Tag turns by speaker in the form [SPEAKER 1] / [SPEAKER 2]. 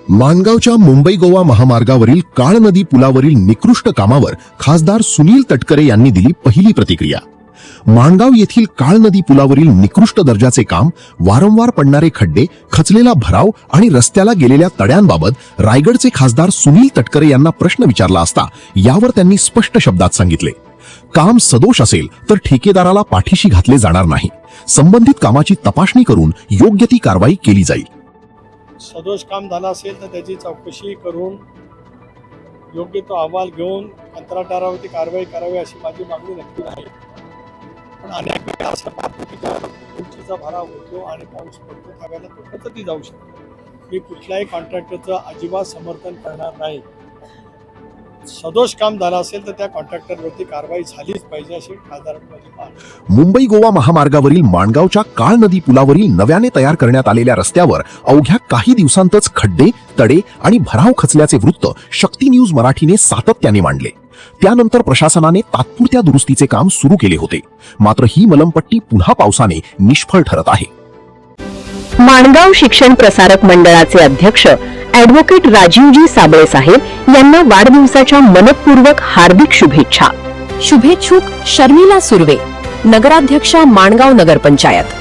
[SPEAKER 1] माणगावच्या मुंबई गोवा महामार्गावरील काळ नदी पुलावरील निकृष्ट कामावर खासदार सुनील तटकरे यांनी दिली पहिली प्रतिक्रिया। माणगाव येथील काळ नदी पुलावरील निकृष्ट दर्जाचे काम, वारंवार पडणारे खड्डे, खचलेला भराव आणि रस्त्याला गेलेल्या तड्यांबाबत रायगडचे खासदार सुनील तटकरे यांना प्रश्न विचारला असता यावर त्यांनी स्पष्ट शब्दात सांगितले, काम सदोष असेल तर ठेकेदाराला पाठीशी घातले जाणार नाही। संबंधित कामाची तपासणी करून योग्य ती कारवाई केली जाईल।
[SPEAKER 2] सदोष काम झालं असेल तर त्याची चौकशी करून योग्य तो अहवाल घेऊन कंत्राटदारावरती कारवाई करावी अशी माझी मागणी नक्की आहे। पण अनेक वेळा असं पाहतो की उंचीचा भराव होतो आणि पाऊस पडतो, त्यावेळेला तो खचती जाऊ शकतो। मी कुठल्याही कॉन्ट्रॅक्टरचं अजिबात समर्थन करणार नाही। सदोष काम झालं असेल तर त्या कॉन्ट्रॅक्टरवरती कारवाई झालीच पाहिजे अशी खासदारांची माझी मागणी।
[SPEAKER 1] मुंबई गोवा महामार्गावरील माणगावच्या काळ नदी पुलावरील नव्याने तयार करण्यात आलेल्या रस्त्यावर अवघ्या काही दिवसांतच खड्डे, तडे आणि भराव खचल्याचे वृत्त शक्ती न्यूज मराठीने सातत्याने मांडले। त्यानंतर प्रशासनाने तात्पुरत्या दुरुस्तीचे काम सुरू केले होते, मात्र ही मलमपट्टी पुन्हा पावसाने निष्फळ ठरत आहे।
[SPEAKER 3] माणगाव शिक्षण प्रसारक मंडळाचे अध्यक्ष ॲडव्होकेट राजीवजी साबळे साहेब यांना वाढदिवसाच्या मनपूर्वक हार्दिक शुभेच्छा।
[SPEAKER 4] शुभेच्छुक शर्मिला सुर्वे, नगराध्यक्षा माणगाव नगरपंचायत।